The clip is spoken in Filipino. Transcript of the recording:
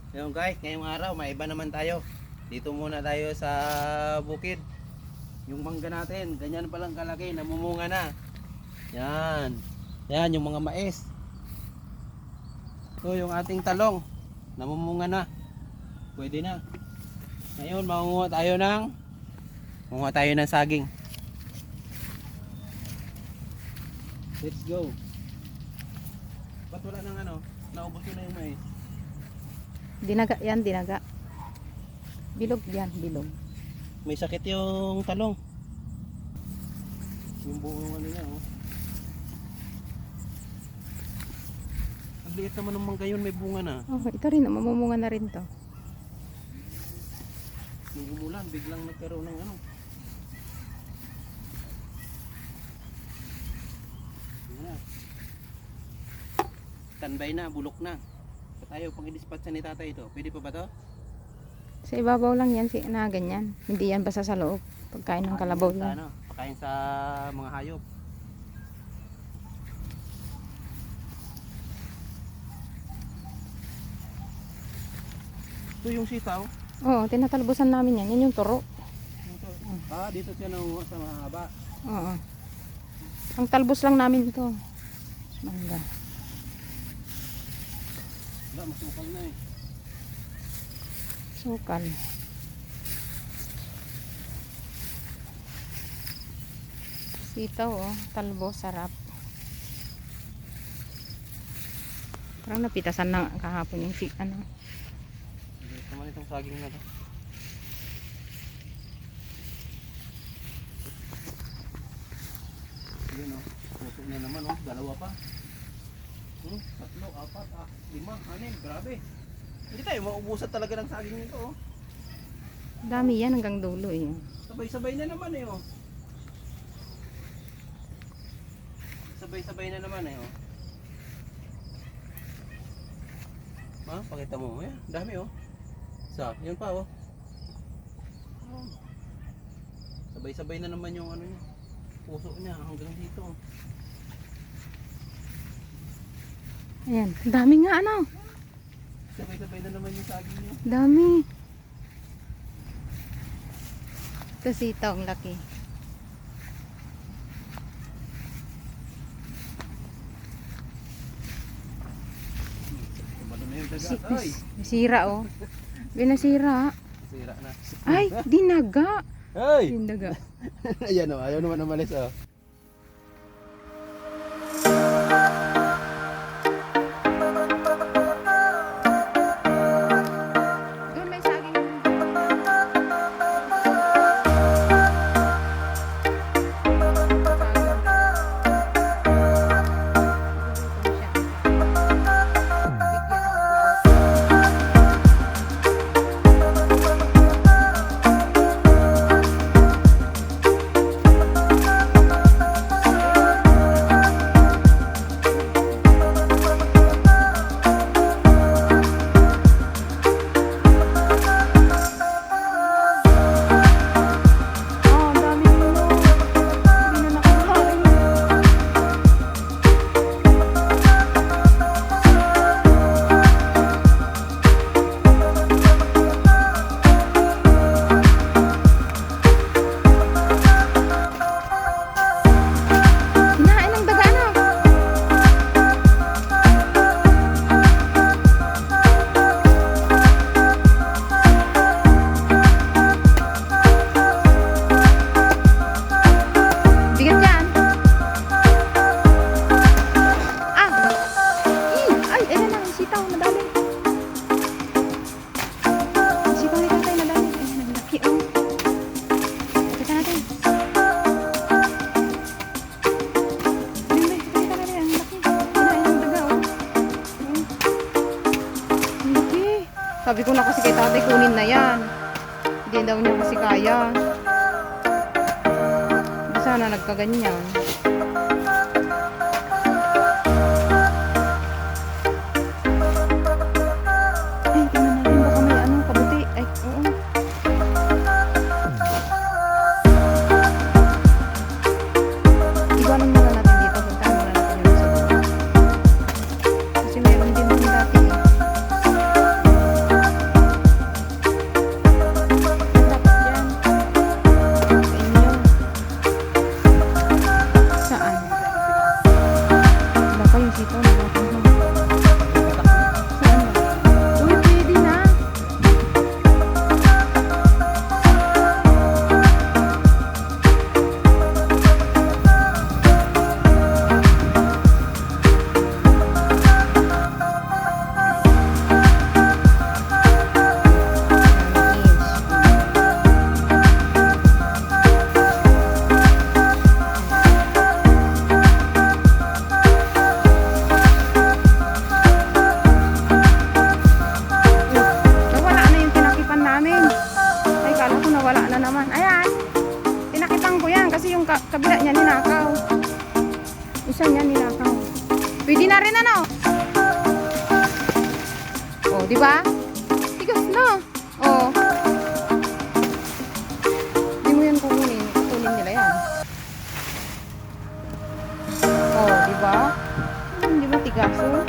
Yung guys, ngayong araw maiba naman tayo. Dito muna tayo sa bukid. Yung mangga natin, ganyan palang kalaki, namumunga na. Yan. Yan yung mga mais. So yung ating talong, namumunga na. Pwede na. Ngayon mangunguha tayo ng saging. Let's go. Ba't wala nang ano? Naubos ko na yung mais. Dinaga yan, dinaga. Bilog yan, bilog. May sakit yung talong. Yung buong ano niya, oh. Ang liit naman ng mangga yun, may bunga na. Oh, ito rin, mamumunga na rin to. Nung umulan, biglang nagkaroon ng ano. Yan na. Standby na, bulok na. So tayo, pag i-dispatch ni tatay ito, pwede pa ba to? Sa ibabaw lang yan, na ganyan. Hindi yan basta sa loob. Pagkain ng kalabaw Sa lang. ano, pakain sa mga hayop. Ito yung sitaw. Oo, tinatalbusan namin yan. Yan yung turo. Dito siya nanguha sa mahaba. Oo. Ang talbos lang namin to. Mangga. Wala, masukal na eh. Sukal. Sitaw, oh. Talbos, sarap. Parang napitasan na kahapon yung ano. Ito naman itong saging na to. Yun oh, puso na naman oh, dalawa pa. Tatlo, apat, lima, anim, grabe. Hindi tayo maubusan talaga ng saging nito oh. Dami yan hanggang dulo eh. Sabay-sabay na naman eh oh. Sabay-sabay na naman eh oh. Pakita mo, yan, dami oh. Yun pa oh. Sabay-sabay na naman yung ano niya. Puso niya hanggang dito oh. Ayan, dami nga ano. Sabay-sabay na naman yung saging niya. Dami. Ito sitaw, ang laki. Tumalo na yung dagat. Ay! Sira oh. Binasira. Sira na. Ay, dinaga. Ay! Dinaga. Ayan o, ayaw naman umalis o. Doon may saging. Sabi ko na kasi kay tatay, kunin na yan. Hindi daw niya kasi kaya. Sana nagkaganyan. Ay, tingnan natin baka may ano, kabuti. Ay, oo. Iwanan muna natin dito. Puntahan muna natin yung sa baba. Kasi meron din dun dati eh. kabila niya ninakaw. Isa niya ninakaw. Pwede na rin ano. Oh, di ba? Tigas na. Oh. Di mo yan kukunin. Kukunin nila yan. Oh, di ba? Di ba tigas? Oh.